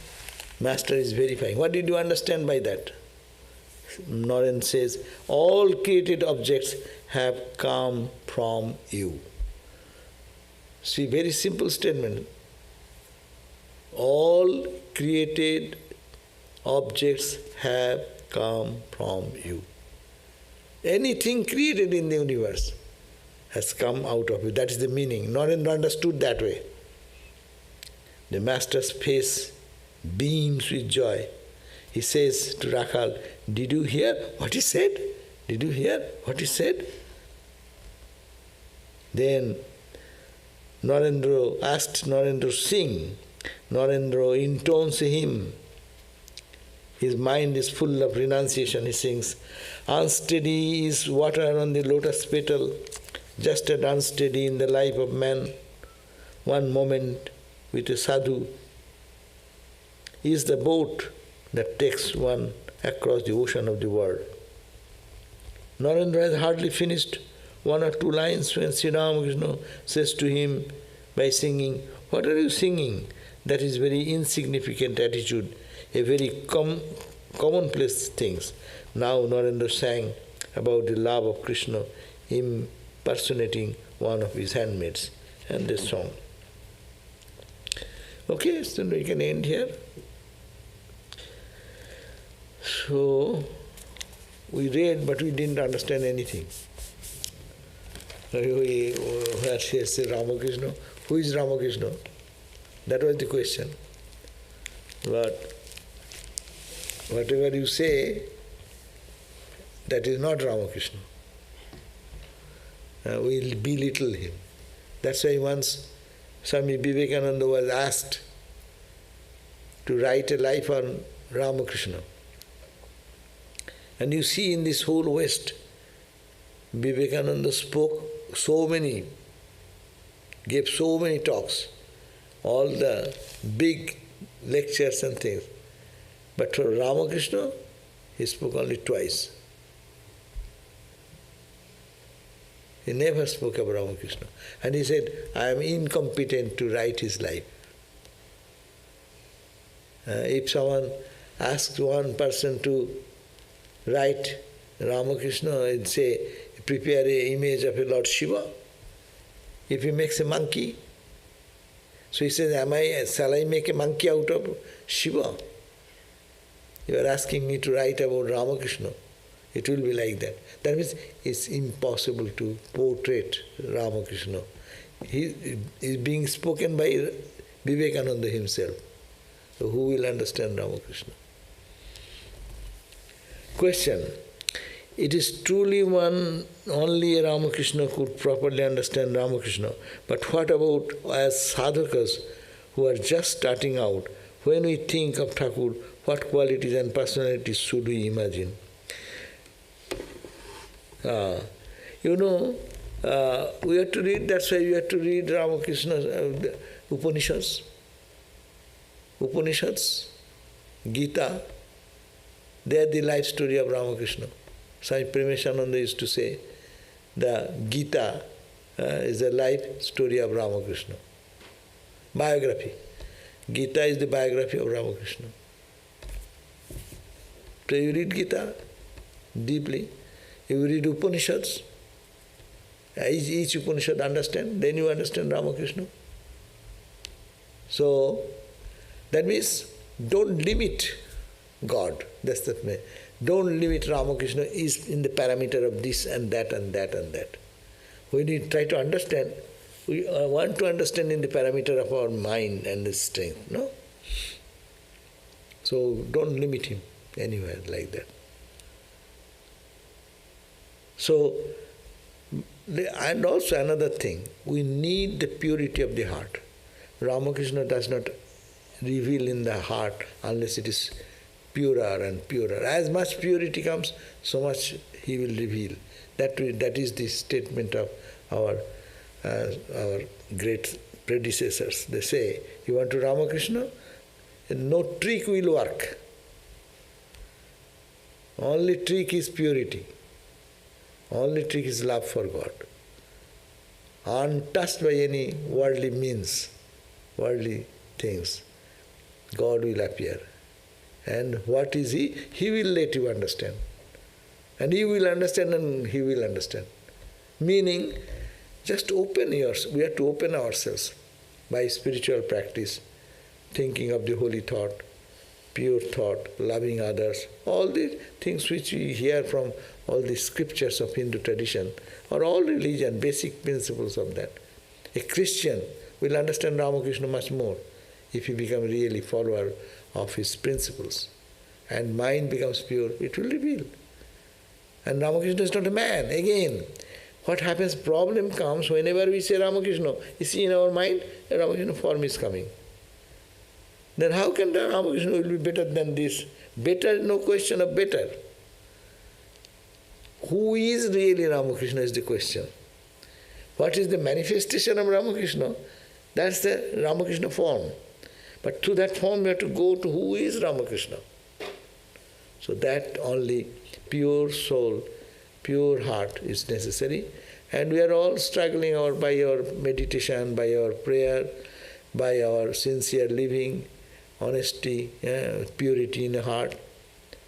master is verifying. What did you understand by that? Narendra says, all created objects have come from you. See, very simple statement. All created objects have come from you. Anything created in the universe has come out of you. That is the meaning. Narendra understood that way. The master's face beams with joy. He says to Rakhal, did you hear what he said? Did you hear what he said? Then Narendra asked Narendra to sing. Narendra intones a hymn. His mind is full of renunciation. He sings, unsteady is water on the lotus petal, just as unsteady in the life of man. One moment with a sadhu is the boat that takes one across the ocean of the world. Narendra has hardly finished 1 or 2 lines when Sri Ramakrishna says to him by singing, "What are you singing?" That is very insignificant attitude, a very commonplace things. Now Narendra sang about the love of Krishna impersonating one of his handmaids, and this song. Okay, so we can end here. So, we read, but we didn't understand anything. Where she said Ramakrishna, who is Ramakrishna? That was the question. But whatever you say, that is not Ramakrishna. We'll belittle him. That's why once Swami Vivekananda was asked to write a life on Ramakrishna. And you see in this whole West, Vivekananda gave so many talks, all the big lectures and things. But for Ramakrishna, he spoke only twice. He never spoke of Ramakrishna. And he said, I am incompetent to write his life. If someone asks one person to write Ramakrishna and say, prepare an image of a Lord Shiva, if he makes a monkey, so he says, shall I make a monkey out of Shiva? You are asking me to write about Ramakrishna. It will be like that. That means it's impossible to portray Ramakrishna. He is being spoken by Vivekananda himself. So who will understand Ramakrishna? Question. It is truly only a Ramakrishna could properly understand Ramakrishna. But what about as sadhakas who are just starting out? When we think of Thakur, what qualities and personalities should we imagine? We have to read, that's why we have to read Ramakrishna's Upanishads. Upanishads, Gita, they are the life story of Ramakrishna. Swami Premeshananda used to say, the Gita is the life story of Ramakrishna. Biography. Gita is the biography of Ramakrishna. So you read Gita deeply, you read Upanishads, each Upanishad understand, then you understand Ramakrishna. So, that means don't limit God. That's the thing. Don't limit Ramakrishna is in the parameter of this and that and that and that. When we try to understand, we want to understand in the parameter of our mind and the strength, no? So don't limit him anywhere like that. So, and also another thing, we need the purity of the heart. Ramakrishna does not reveal in the heart unless it is purer and purer. As much purity comes, so much he will reveal. That is the statement of our great predecessors. They say, you want to Ramakrishna? No trick will work. Only trick is purity. Only trick is love for God. Untouched by any worldly means, worldly things, God will appear. And what is He? He will let you understand. And you will understand and He will understand. Meaning, just open yours. We have to open ourselves by spiritual practice, thinking of the holy thought, pure thought, loving others, all the things which we hear from all the scriptures of Hindu tradition, or all religion, basic principles of that. A Christian will understand Ramakrishna much more if he becomes really follower of his principles. And mind becomes pure, it will reveal. And Ramakrishna is not a man. Again, what happens, problem comes whenever we say Ramakrishna. You see in our mind, a Ramakrishna form is coming. Then how can the Ramakrishna will be better than this? Better, no question of better. Who is really Ramakrishna is the question. What is the manifestation of Ramakrishna? That's the Ramakrishna form. But through that form we have to go to who is Ramakrishna. So that only pure soul, pure heart is necessary. And we are all struggling by our meditation, by our prayer, by our sincere living, honesty, purity in the heart,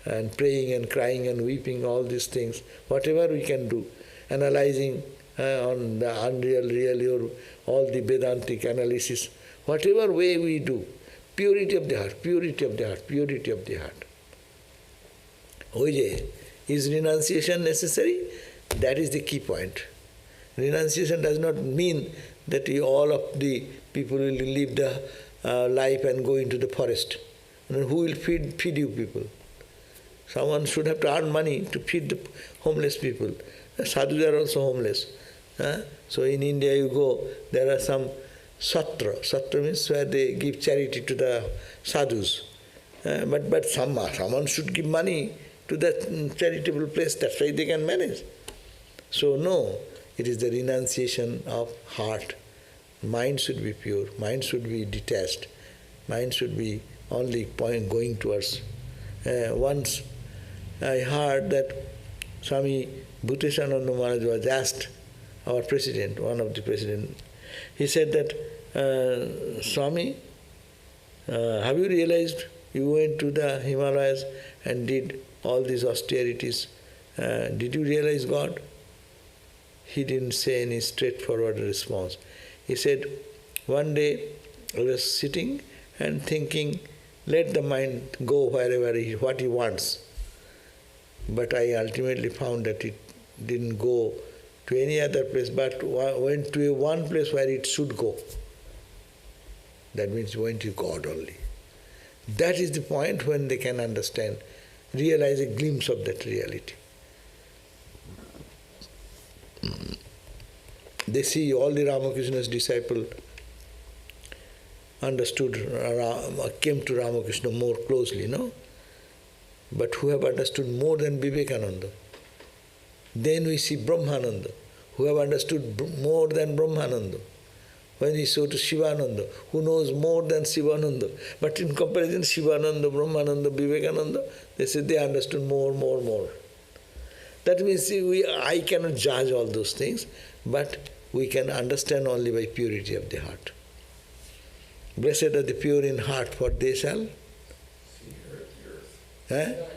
and praying and crying and weeping, all these things, whatever we can do, analyzing on the unreal, real, or all the Vedantic analysis, whatever way we do, purity of the heart, purity of the heart, purity of the heart. Is renunciation necessary? That is the key point. Renunciation does not mean that all of the people will leave the life and go into the forest. And who will feed you people? Someone should have to earn money to feed the homeless people. Sadhus are also homeless. So in India you go, there are some satra. Satra means where they give charity to the sadhus. But someone should give money to that charitable place. That's why they can manage. So no, it is the renunciation of heart. Mind should be pure. Mind should be detached. Mind should be only going towards. Once I heard that Swami Bhuteshananda Maharaj was asked, our president, one of the presidents, he said that, Swami, have you realized you went to the Himalayas and did all these austerities? Did you realize God? He didn't say any straightforward response. He said, one day I was sitting and thinking, let the mind go wherever what he wants. But I ultimately found that it didn't go to any other place, but went to one place where it should go. That means went to God only. That is the point when they can understand, realize a glimpse of that reality. They see all the Ramakrishna's disciples understood, came to Ramakrishna more closely, no? But who have understood more than Vivekananda. Then we see Brahmananda, who have understood more than Brahmananda. When we saw to Shivananda, who knows more than Shivananda. But in comparison, Shivananda, Brahmananda, Vivekananda, they said they understood more. That means I cannot judge all those things, but we can understand only by purity of the heart. Blessed are the pure in heart, for they shall See earth. Eh?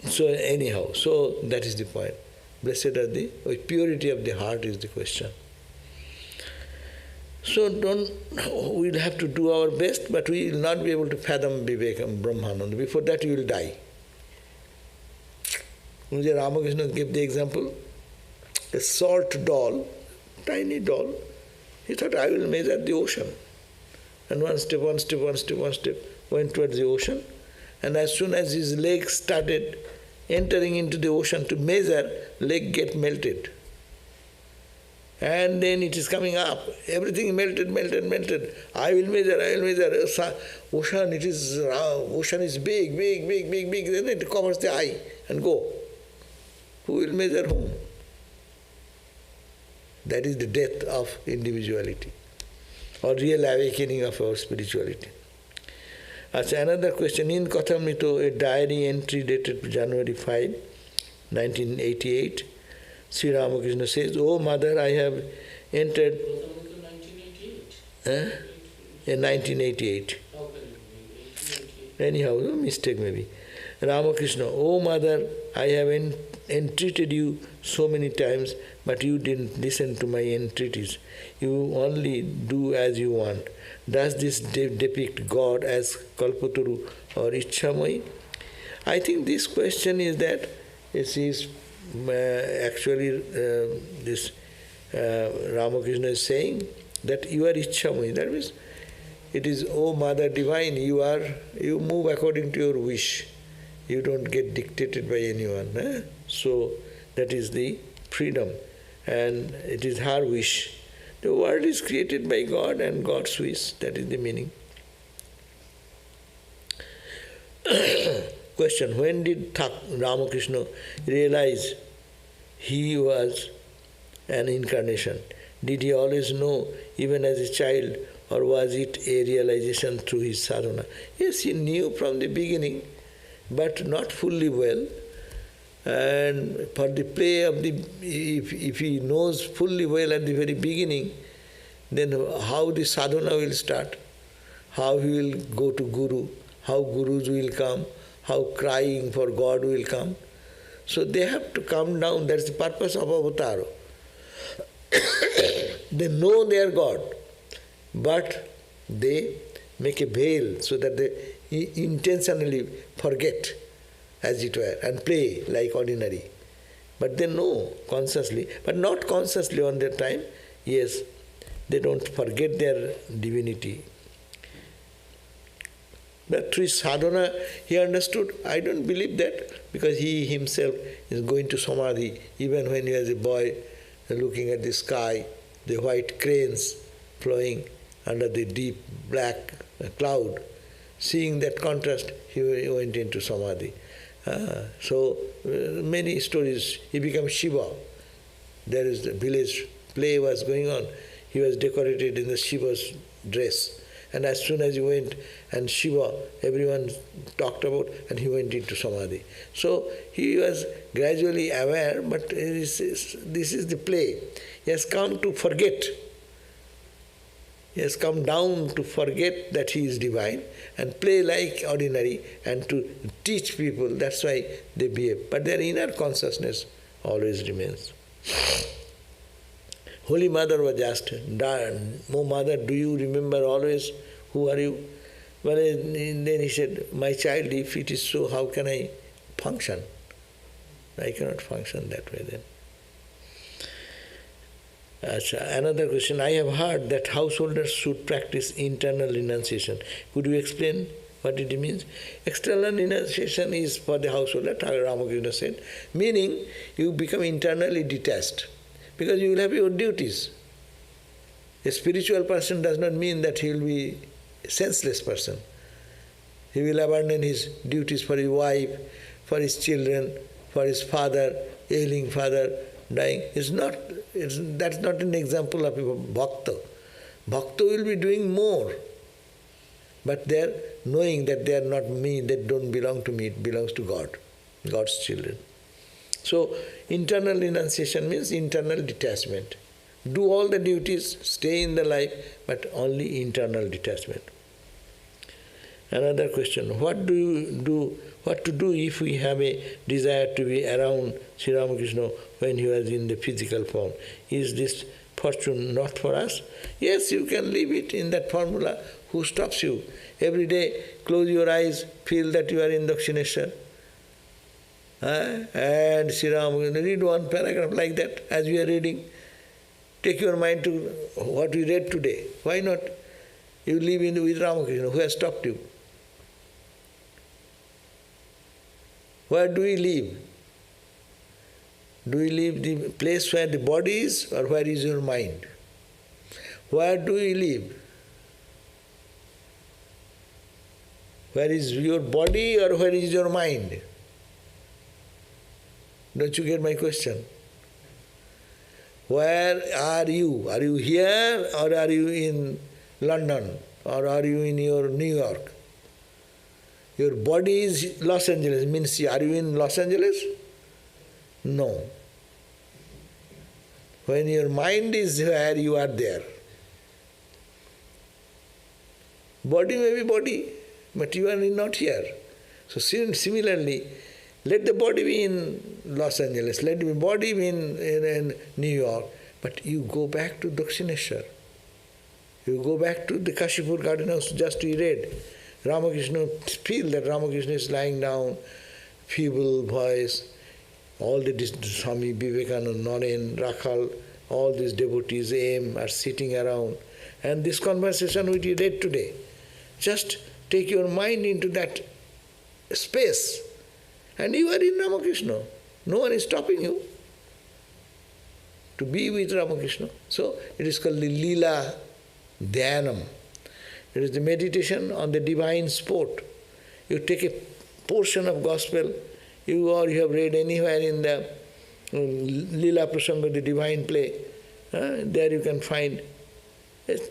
So anyhow, so that is the point. Blessed are the purity of the heart is the question. So we'll have to do our best, but we will not be able to fathom Vivek and Brahmananda. Before that you will die. Ramakrishna gave the example, a salt doll, tiny doll. He thought, I will measure the ocean. And one step, went towards the ocean. And as soon as his legs started entering into the ocean to measure, leg get melted. And then it is coming up. Everything melted. I will measure. Ocean is big. Then it covers the eye and go. Who will measure whom? That is the death of individuality, or real awakening of our spirituality. That's another question. In Kathamrito, a diary entry dated January 5, 1988, Sri Ramakrishna says, "Oh Mother, I have entered..." 1988. In 1988. Anyhow, no mistake maybe. Ramakrishna, "Oh Mother, I have entreated you so many times, but you didn't listen to my entreaties. You only do as you want. Does this depict God as Kalpataru or Ichamai?" I think this question is that Ramakrishna is saying that you are Ichamai. That means it is, "Oh Mother Divine, you move according to your wish. You don't get dictated by anyone." So that is the freedom, and it is her wish. The world is created by God and God's wish. That is the meaning. Question: when did Ramakrishna realize he was an incarnation? Did he always know, even as a child, or was it a realization through his sadhana? Yes, he knew from the beginning, but not fully well. And for the play of the, if he knows fully well at the very beginning, then how the sadhana will start, how he will go to Guru, how Gurus will come, how crying for God will come. So they have to come down, that's the purpose of avatar. They know they are God, but they make a veil so that they intentionally forget, as it were, and play like ordinary. But they know consciously, but not consciously on their time. Yes, they don't forget their divinity. But through sadhana, he understood. I don't believe that, because he himself is going to samadhi, even when he was a boy, looking at the sky, the white cranes flowing under the deep black cloud. Seeing that contrast, he went into samadhi. So many stories. He became Shiva. There is the village play was going on. He was decorated in the Shiva's dress. And as soon as he went, and Shiva, everyone talked about, and he went into samadhi. So he was gradually aware, but this is the play. He has come to forget. He has come down to forget that he is divine and play like ordinary and to teach people. That's why they behave. But their inner consciousness always remains. Holy Mother was asked, "Oh Mother, do you remember always? Who are you?" Well, then he said, "My child, if it is so, how can I function? I cannot function that way then." Another question. I have heard that householders should practice internal renunciation. Could you explain what it means? External renunciation is for the householder, Ramakrishna said, meaning you become internally detached, because you will have your duties. A spiritual person does not mean that he will be a senseless person. He will abandon his duties for his wife, for his children, for his father, ailing father, dying. That's not an example of a bhakta. Bhakta will be doing more, but they are knowing that they are not me, they don't belong to me, it belongs to God, God's children. So internal renunciation means internal detachment. Do all the duties, stay in the life, but only internal detachment. Another question, what to do if we have a desire to be around Sri Ramakrishna when he was in the physical form? Is this fortune not for us? Yes, you can leave it in that formula. Who stops you? Every day, close your eyes, feel that you are in Dakshineshwar. And Sri Ramakrishna, read one paragraph like that as we are reading. Take your mind to what we read today. Why not? You live with Ramakrishna. Who has stopped you? Where do we live? Do we live the place where the body is, or where is your mind? Where do we live? Where is your body, or where is your mind? Don't you get my question? Where are you? Are you here, or are you in London, or are you in your New York? Your body is Los Angeles, means are you in Los Angeles? No. When your mind is where, you are there. Body may be body, but you are not here. So similarly, let the body be in Los Angeles, let the body be in New York, but you go back to Dakshineshwar. You go back to the Kashipur garden house, just we read. Ramakrishna, feel that Ramakrishna is lying down, feeble voice, all the Swami, Vivekananda, Naren, Rakhal, all these devotees, are sitting around. And this conversation which you read today, just take your mind into that space, and you are in Ramakrishna. No one is stopping you to be with Ramakrishna. So it is called the Lila Dhyanam. It is the meditation on the divine sport. You take a portion of gospel, you have read anywhere in the Lila Prasanga, the divine play. There you can find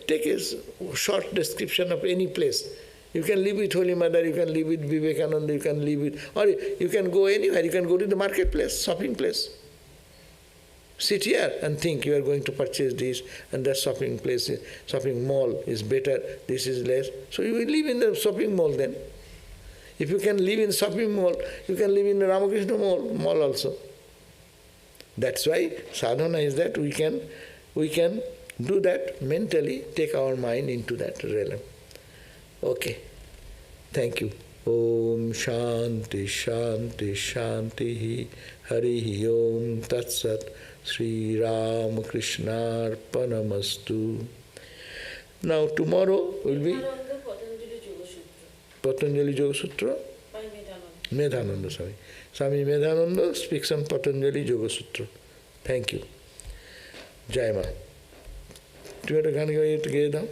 Take a short description of any place. You can live with Holy Mother, you can live with Vivekananda, you can live with, or you can go anywhere, you can go to the marketplace, shopping place. Sit here and think you are going to purchase this, and that shopping place, shopping mall is better, this is less. So you will live in the shopping mall then. If you can live in shopping mall, you can live in the Ramakrishna mall also. That's why sadhana is that we can do that mentally, take our mind into that realm. Okay. Thank you. Om Shanti Shanti Shanti Hari Om Tat Sat Sri Ramakrishna Arpanamastu. Now tomorrow will be Patanjali Yoga Sutra by Medhananda. Medhananda Swami. Swami Medhananda speaks on Patanjali Yoga Sutra. Thank you. Jai Ma. Do you want to go together?